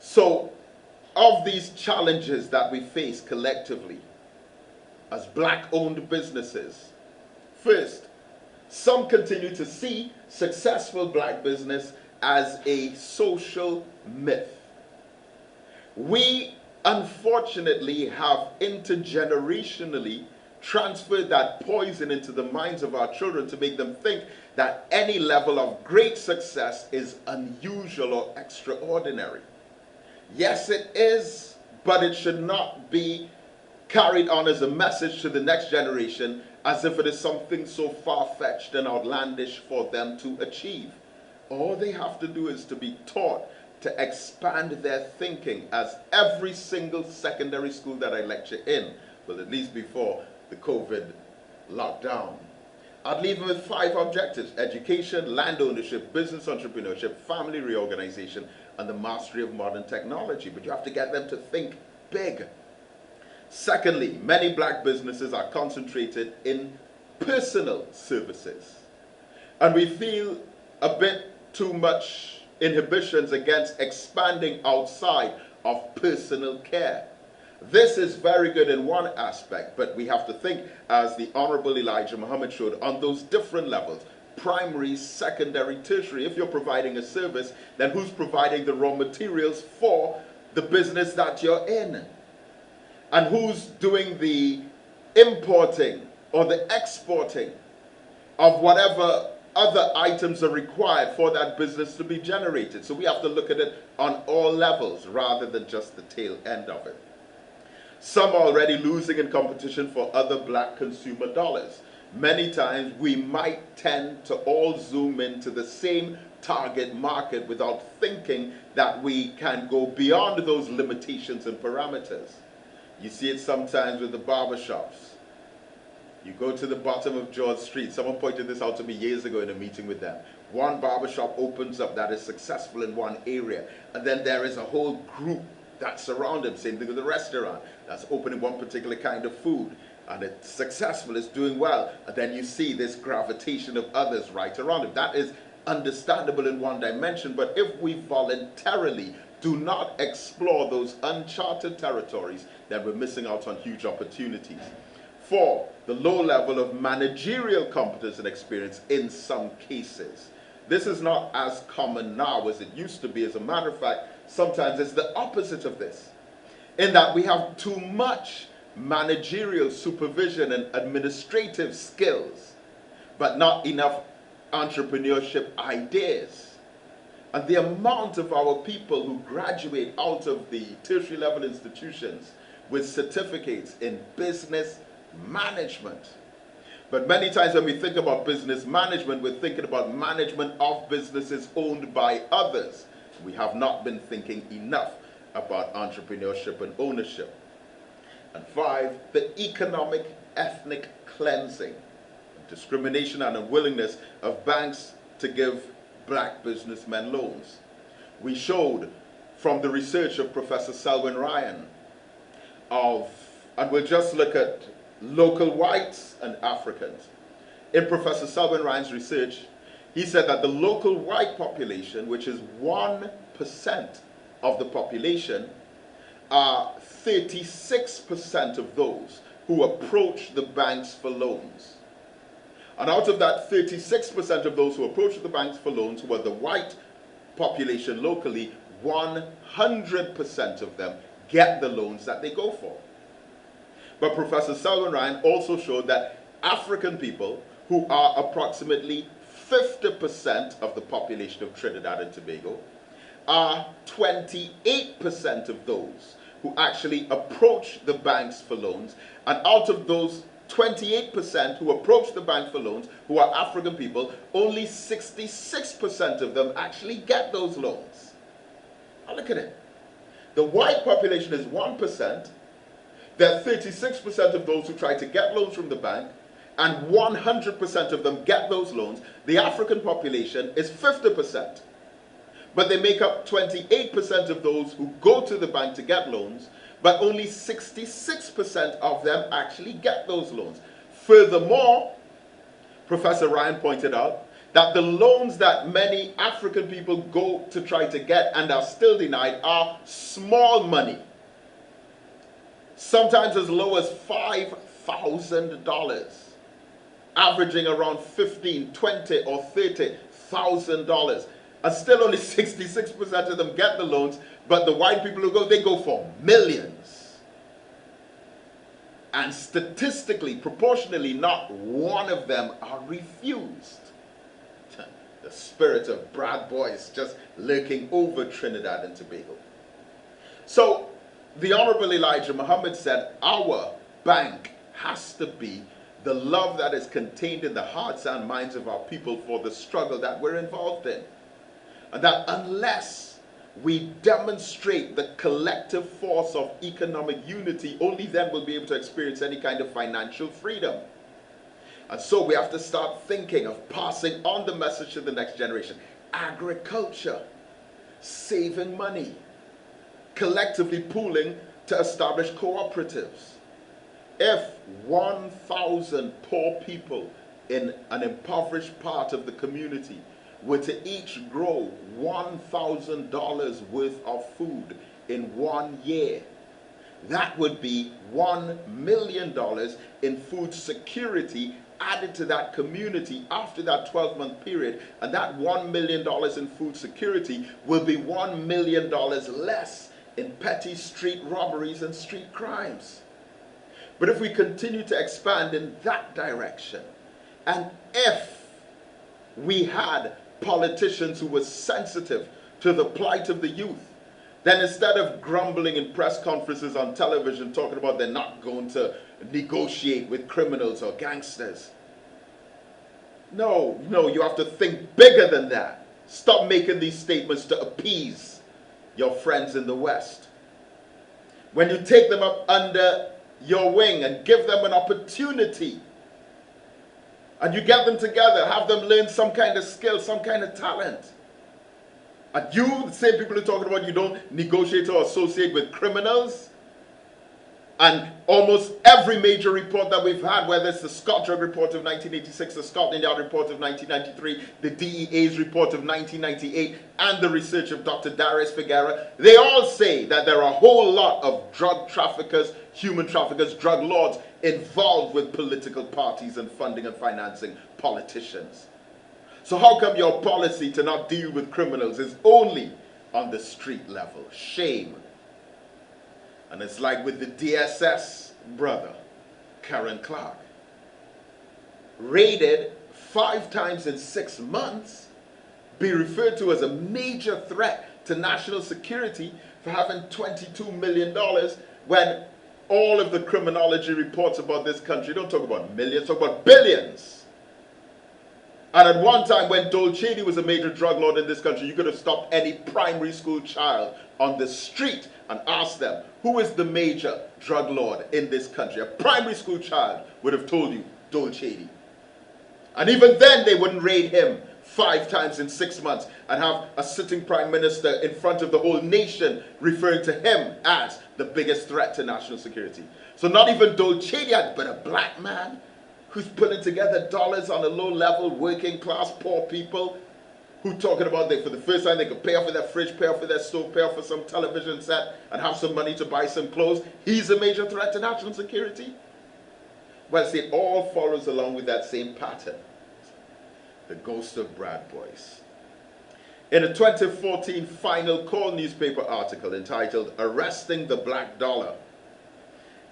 So, of these challenges that we face collectively as black-owned businesses, first, some continue to see successful black business as a social myth. We unfortunately have intergenerationally transferred that poison into the minds of our children to make them think that any level of great success is unusual or extraordinary. Yes, it is, but it should not be carried on as a message to the next generation as if it is something so far-fetched and outlandish for them to achieve. All they have to do is to be taught to expand their thinking, as every single secondary school that I lecture in, well, at least before the COVID lockdown, I'd leave them with 5 objectives: education, land ownership, business entrepreneurship, family reorganization, and the mastery of modern technology. But you have to get them to think big. Secondly, many black businesses are concentrated in personal services. And we feel a bit too much inhibitions against expanding outside of personal care. This is very good in one aspect, but we have to think, as the Honorable Elijah Muhammad showed, on those different levels: primary, secondary, tertiary. If you're providing a service, then who's providing the raw materials for the business that you're in? And who's doing the importing or the exporting of whatever other items are required for that business to be generated? So we have to look at it on all levels rather than just the tail end of it. Some are already losing in competition for other black consumer dollars. Many times we might tend to all zoom into the same target market without thinking that we can go beyond those limitations and parameters. You see it sometimes with the barbershops. You go to the bottom of George Street. Someone pointed this out to me years ago in a meeting with them. One barbershop opens up that is successful in one area, and then there is a whole group that's around him. Same thing with the restaurant that's opening one particular kind of food, and it's successful, it's doing well, and then you see this gravitation of others right around him. That is understandable in one dimension, but if we voluntarily do not explore those uncharted territories, then we're missing out on huge opportunities. 4, the low level of managerial competence and experience in some cases. This is not as common now as it used to be. As a matter of fact, sometimes it's the opposite of this, in that we have too much managerial supervision and administrative skills, but not enough entrepreneurship ideas. And the amount of our people who graduate out of the tertiary level institutions with certificates in business management. But many times when we think about business management, we're thinking about management of businesses owned by others. We have not been thinking enough about entrepreneurship and ownership. And 5, the economic ethnic cleansing, discrimination and unwillingness of banks to give black businessmen loans. We showed from the research of Professor Selwyn Ryan and we'll just look at local whites and Africans. In Professor Selwyn Ryan's research, he said that the local white population, which is 1% of the population, are 36% of those who approach the banks for loans. And out of that 36% of those who approach the banks for loans, who are the white population locally, 100% of them get the loans that they go for. But Professor Selwyn Ryan also showed that African people, who are approximately 50% of the population of Trinidad and Tobago, are 28% of those who actually approach the banks for loans. And out of those 28% who approach the bank for loans, who are African people, only 66% of them actually get those loans. Now look at it. The white population is 1%. There are 36% of those who try to get loans from the bank, and 100% of them get those loans. The African population is 50%. But they make up 28% of those who go to the bank to get loans, but only 66% of them actually get those loans. Furthermore, Professor Ryan pointed out that the loans that many African people go to try to get and are still denied are small money. Sometimes as low as $5,000, averaging around $15,000, $20,000 or $30,000. And still only 66% of them get the loans, but the white people who go, they go for millions. And statistically, proportionally, not one of them are refused. The spirit of Brad Boyce just lurking over Trinidad and Tobago. So, the Honorable Elijah Muhammad said, our bank has to be the love that is contained in the hearts and minds of our people for the struggle that we're involved in. And that unless we demonstrate the collective force of economic unity, only then we'll be able to experience any kind of financial freedom. And so we have to start thinking of passing on the message to the next generation. Agriculture, saving money, collectively pooling to establish cooperatives. If 1,000 poor people in an impoverished part of the community were to each grow $1,000 worth of food in 1 year, that would be $1 million in food security added to that community after that 12-month period. And that $1 million in food security will be $1 million less in petty street robberies and street crimes. But if we continue to expand in that direction, and if we had politicians who were sensitive to the plight of the youth, then instead of grumbling in press conferences on television talking about they're not going to negotiate with criminals or gangsters. No, you have to think bigger than that. Stop making these statements to appease your friends in the West. When you take them up under your wing and give them an opportunity, and you get them together, have them learn some kind of skill, some kind of talent. And you, the same people who are talking about you don't negotiate or associate with criminals, and almost every major report that we've had, whether it's the Scott Drug Report of 1986, the Scotland Yard Report of 1993, the DEA's report of 1998, and the research of Dr. Darius Figuera, they all say that there are a whole lot of drug traffickers, human traffickers, drug lords involved with political parties and funding and financing politicians. So how come your policy to not deal with criminals is only on the street level? Shame. And it's like with the DSS brother, Karen Clark. Raided 5 times in 6 months, be referred to as a major threat to national security for having $22 million when all of the criminology reports about this country don't talk about millions, talk about billions. And at one time when Dole Cheney was a major drug lord in this country, you could have stopped any primary school child on the street and asked them, who is the major drug lord in this country? A primary school child would have told you, Dole Cheney. And even then they wouldn't raid him 5 times in 6 months and have a sitting prime minister in front of the whole nation referring to him as the biggest threat to national security. So not even Dole Cheney, but a black man who's putting together dollars on a low level, working class, poor people, who talking about for the first time they could pay off for their fridge, pay off for their stove, pay off for some television set, and have some money to buy some clothes. He's a major threat to national security. Well, see, it all follows along with that same pattern. The ghost of Brad Boyce. In a 2014 Final Call newspaper article entitled Arresting the Black Dollar,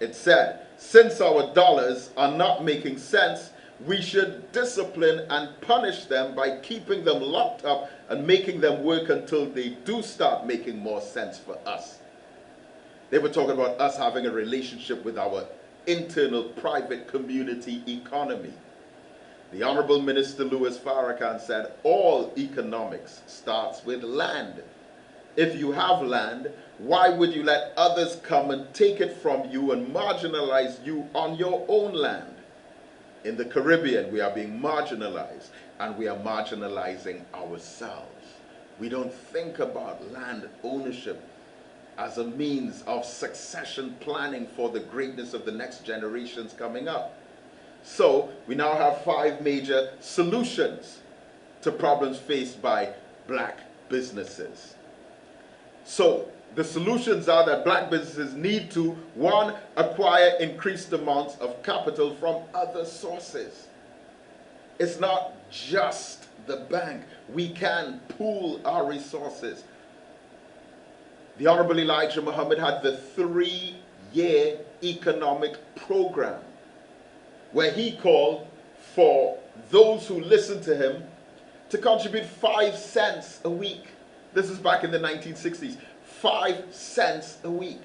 it said, since our dollars are not making sense, we should discipline and punish them by keeping them locked up and making them work until they do start making more sense for us. They were talking about us having a relationship with our internal private community economy. The Honorable Minister Louis Farrakhan said, all economics starts with land. If you have land, why would you let others come and take it from you and marginalize you on your own land? In the Caribbean, we are being marginalized, and we are marginalizing ourselves. We don't think about land ownership as a means of succession planning for the greatness of the next generations coming up. So we now have 5 major solutions to problems faced by black businesses. So the solutions are that black businesses need to, one, acquire increased amounts of capital from other sources. It's not just the bank. We can pool our resources. The Honorable Elijah Muhammad had the 3-year economic program where he called for those who listened to him to contribute 5 cents a week. This is back in the 1960s. 5 cents a week.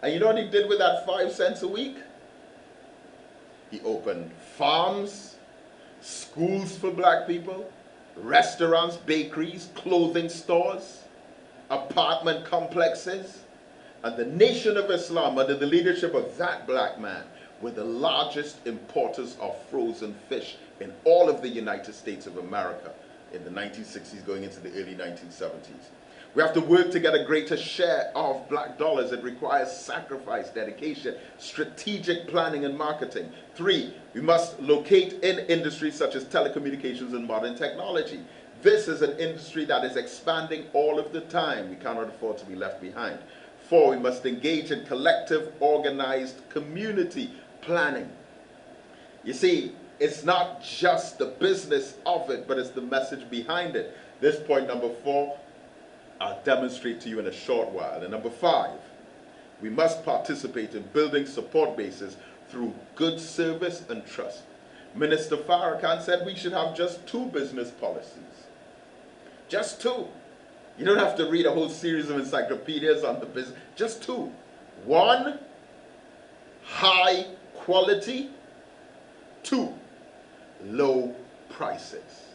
And you know what he did with that 5 cents a week? He opened farms, schools for black people, restaurants, bakeries, clothing stores, apartment complexes. And the Nation of Islam, under the leadership of that black man, were the largest importers of frozen fish in all of the United States of America in the 1960s going into the early 1970s. We have to work to get a greater share of black dollars. It requires sacrifice, dedication, strategic planning and marketing. 3, we must locate in industries such as telecommunications and modern technology. This is an industry that is expanding all of the time. We cannot afford to be left behind. 4, we must engage in collective, organized community planning. You see, it's not just the business of it, but it's the message behind it. This point number 4, I'll demonstrate to you in a short while. And number 5, we must participate in building support bases through good service and trust. Minister Farrakhan said we should have just 2 business policies. Just 2. You don't have to read a whole series of encyclopedias on the business. Just 2. 1, high quality. 2, low prices.